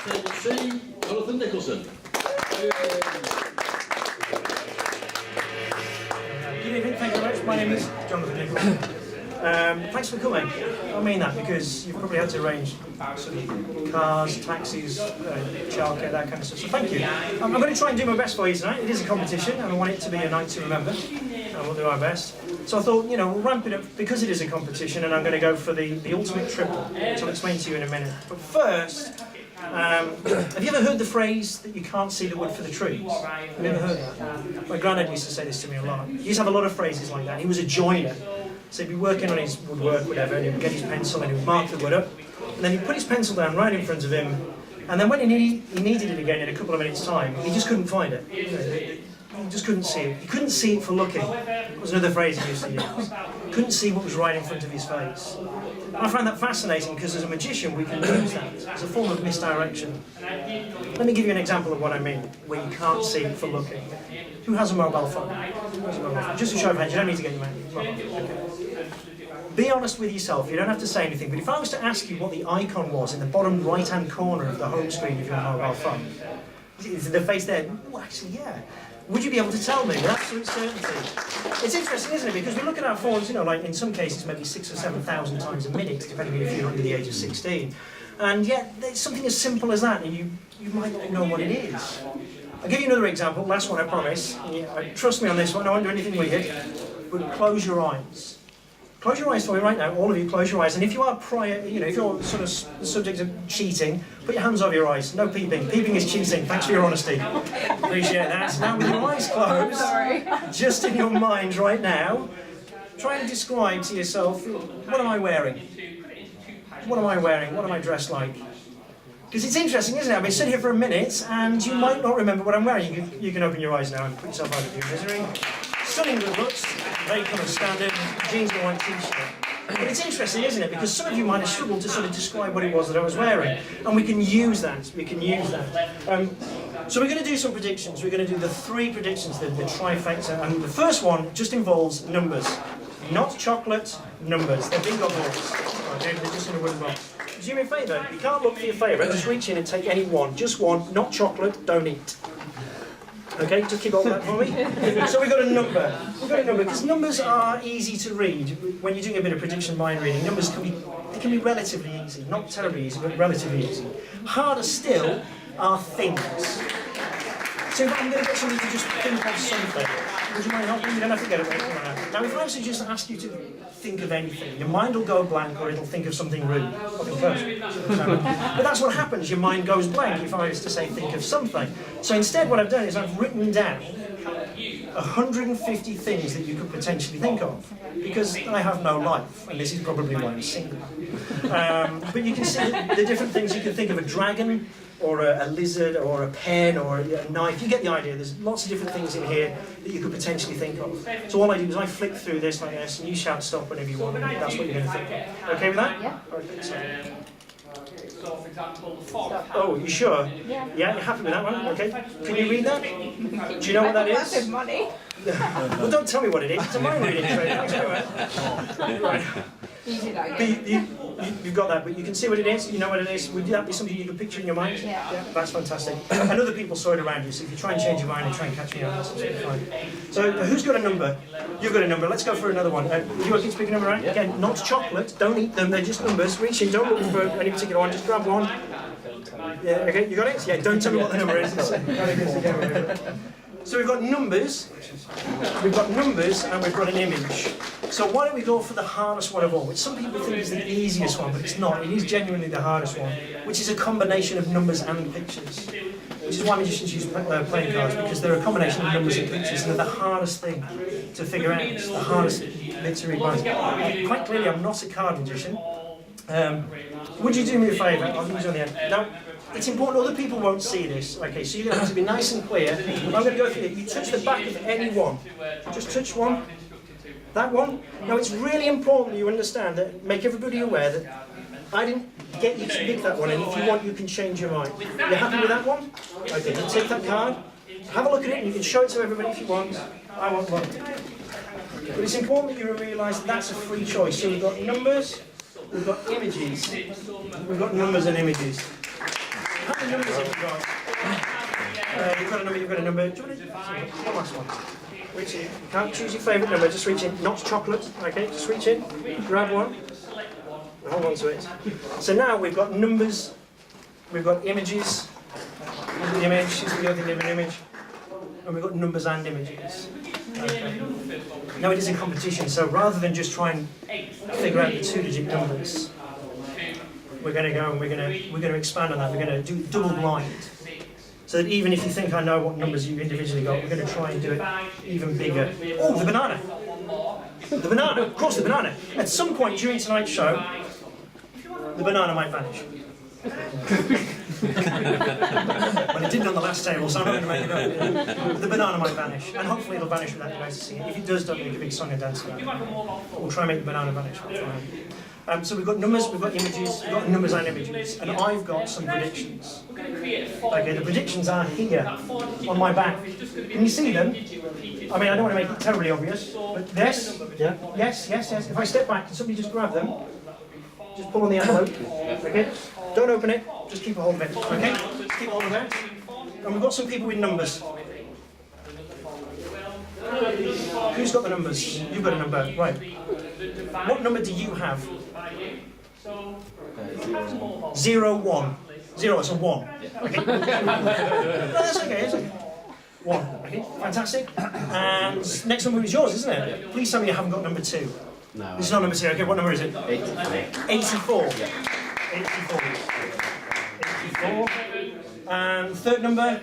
Table C, Jonathan Nicholson. Good evening, thank you very much. My name is Jonathan Nicholson. Thanks for coming. I mean that because you've probably had to arrange sort of cars, taxis, childcare, that kind of stuff. So thank you. I'm going to try and do my best for you tonight. It is a competition and I want it to be a night to remember. And we'll do our best. So I thought, you know, we'll ramp it up because it is a competition and I'm going to go for the ultimate triple, which I'll explain to you in a minute. But first, have you ever heard the phrase that you can't see the wood for the trees? Have you ever heard that? My granddad used to say this to me a lot. He used to have a lot of phrases like that. He was a joiner. So he'd be working on his woodwork, whatever, and he'd get his pencil and he would mark the wood up. And then he'd put his pencil down right in front of him. And then when he needed it again in a couple of minutes' time, he just couldn't find it. He just couldn't see it. He couldn't see it for looking. That was another phrase he used to use. Couldn't see what was right in front of his face. And I find that fascinating because as a magician we can use that as a form of misdirection. Let me give you an example of what I mean, where you can't see it for looking. Who has a mobile phone? Who has a mobile phone? Just a show of hands, you don't need to get your mobile phone. Okay. Be honest with yourself, you don't have to say anything, but if I was to ask you what the icon was in the bottom right-hand corner of the home screen of your mobile phone, is the face there? Oh, actually, yeah. Would you be able to tell me with absolute certainty? It's interesting, isn't it? Because we look at our phones, you know, like in some cases maybe 6,000 or 7,000 times a minute, depending if you're under the age of 16. And yet, there's something as simple as that, and you might not know what it is. I'll give you another example, last one I promise. Trust me on this one, I won't do anything weird. But close your eyes. Close your eyes for me right now, all of you, close your eyes. And if you are if you're sort of the subject of cheating, put your hands over your eyes. No peeping. Peeping is cheating. Thanks for your honesty. Appreciate that. Now with your eyes closed, just in your mind right now, try and describe to yourself, what am I wearing? What am I wearing? What am I dressed like? Because it's interesting, isn't it? I've been sitting here for a minute and you might not remember what I'm wearing. You can open your eyes now and put yourself out of your misery. Stunning good looks, very kind of standard, jeans and a white t-shirt. But it's interesting, isn't it? Because some of you might have struggled to sort of describe what it was that I was wearing. And we can use that, so we're going to do some predictions. We're going to do the 3 predictions, the trifecta. And the first one just involves numbers. Not chocolate, numbers. They're bingo balls. Okay, they're just in a wooden box. Do me a favour, you can't look for your favourite, just reach in and take any one. Just one, not chocolate, don't eat. Okay, just keep hold of that for me. So we've got a number. Because numbers are easy to read. When you're doing a bit of prediction mind reading, numbers can be relatively easy. Not terribly easy, but relatively easy. Harder still are things. So I'm going to get somebody to just think of something. Would you mind helping? You don't have to get it right now. If I was to just ask you to think of anything, your mind will go blank or it'll think of something rude. But that's what happens, your mind goes blank if I was to say think of something. So instead what I've done is I've written down 150 things that you could potentially think of. Because I have no life, and this is probably why I'm single. But you can see the different things. You can think of a dragon, or a lizard, or a pen, or a knife. You get the idea. There's lots of different things in here that you could potentially think of. So all I do is I flick through this like this, and you shout stop whenever you want, and that's what you're going to think of. Okay with that? Yeah. Perfect. So, for example, the fog. Oh, you sure? Yeah. Yeah, you're happy with that one? Okay. Can you read that? Do you know what that That's is? money. Well, don't tell me what it is. It's a mind reading trade. Right. Easy like You've got that, but you can see what it is, you know what it is. Would that be something you could picture in your mind? Yeah. That's fantastic. And other people saw it around you, so if you try and change your mind and try and catch me up, that's absolutely fine. So who's got a number? You've got a number. Let's go for another one. You okay to pick a number, right? Again, not chocolate. Don't eat them. They're just numbers. Reach in. Don't look for any particular one. Just grab one. Yeah, okay, you got it? Yeah, don't tell me what the number is. So we've got numbers, and we've got an image. So why don't we go for the hardest one of all, which some people think is the easiest one, but it's not. It is genuinely the hardest one, which is a combination of numbers and pictures. Which is why magicians use playing cards, because they're a combination of numbers and pictures, and they're the hardest thing to figure out. It's the hardest bit to read minds. Quite clearly, I'm not a card magician. Would you do me a favour? I'll use it on the end. Now, it's important other people won't see this. Okay, so you're going to have to be nice and clear. I'm going to go through it. You touch the back of any one. Just touch one. That one. Now, it's really important you understand that, make everybody aware that I didn't get you to pick that one, and if you want, you can change your mind. You're happy with that one? Okay, then take that card, have a look at it, and you can show it to everybody if you want. I want one. But it's important that you realise that's a free choice. So we've got numbers, we've got images, we've got numbers and images. the numbers have you got? You've got a number, you've got a number. Do you want to, one last one. Reach in. You can't choose your favourite number, just reach in. Not chocolate, okay? Just reach in, grab one, hold on to it. So now we've got numbers, we've got images, the image, here's the other image, and we've got numbers and images. Okay. Now it is a competition, so rather than just try and figure out the 2-digit numbers, we're going to go and we're going to expand on that. We're going to do double blind. So that even if you think I know what numbers you've individually got, we're going to try and do it even bigger. Oh, the banana! The banana, of course the banana. At some point during tonight's show, the banana might vanish. Well, it didn't on the last table, so I'm not going to make it up. The banana might vanish, and hopefully it'll vanish without you noticing it. If it does, don't make a big song and dance about it. We'll try and make the banana vanish. So we've got numbers, we've got images, we've got numbers and images, and I've got some predictions. Okay, the predictions are here on my back. Can you see them? I mean, I don't want to make it terribly obvious, but yes, yes, yes, yes. If I step back, can somebody just grab them? Just pull on the envelope, okay? Don't open it, just keep a hold of it, okay? Just keep a hold of it. And we've got some people with numbers. Who's got the numbers? You've got a number, right. What number do you have? 0, 1. 0, it's a 1. Okay. No, that's okay, it's okay. 1, okay, fantastic. And next number is yours, isn't it? Please tell me you haven't got number 2. No. This is not number 2, okay, what number is it? 84. 84. 84. And third number?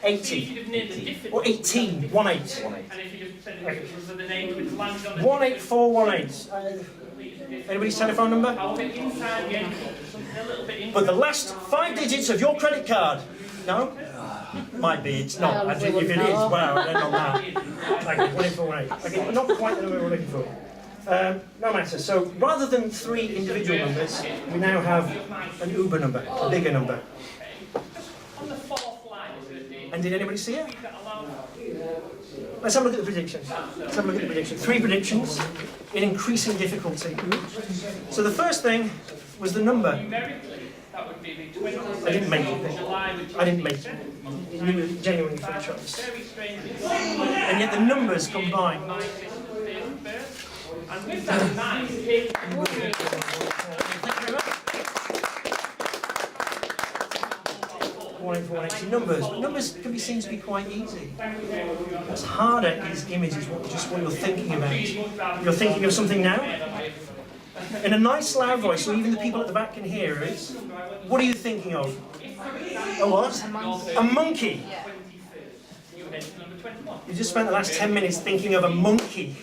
80. Or 18. 18. 18418. Anybody's telephone number? But the last 5 digits of your credit card. No? Might be, it's not. I think if it is, wow, I don't know that. Okay, 18418. Okay, not quite the number we're looking for. No matter. So rather than 3 individual numbers, we now have an Uber number, a bigger number. And did anybody see it? Let's have a look at the predictions. Let's have a look at the predictions. 3 predictions in increasing difficulty. So the first thing was the number. I didn't make it. I didn't make it. You were genuinely for the choice. And yet the numbers combine. And with that nice, thank you very much. 18418 numbers, but numbers can be seen to be quite easy. What's harder is images, just what you're thinking about. You're thinking of something now? In a nice loud voice, so even the people at the back can hear it. What are you thinking of? A what? A monkey. You just spent the last 10 minutes thinking of a monkey.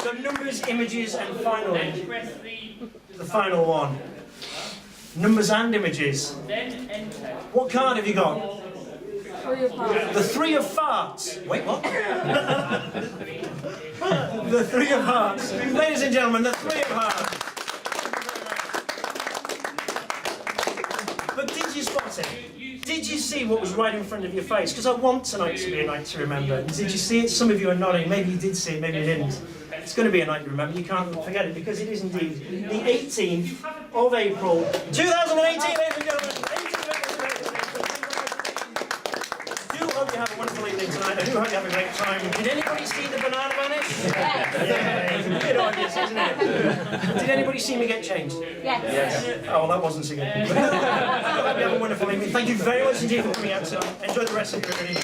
So numbers, images, and finally, the final one. Numbers and images. What card have you got? 3 of hearts. The 3 of farts. Wait, what? The 3 of hearts. Ladies and gentlemen, the 3 of hearts. But did you spot it? Did you see what was right in front of your face? Because I want tonight to be a night to remember. Did you see it? Some of you are nodding. Maybe you did see it, maybe you didn't. It's going to be a night to remember. You can't forget it because it is indeed the 18th of April, 2018, ladies and gentlemen. I do hope you have a wonderful evening tonight. I do hope you have a great time. Did anybody see the banana vanish? Yeah, it's a bit obvious, isn't it? Did anybody see me get changed? Yes. Oh, well, that wasn't so good. I hope you have a wonderful evening. Thank you very much indeed for coming out tonight. Enjoy the rest of your evening.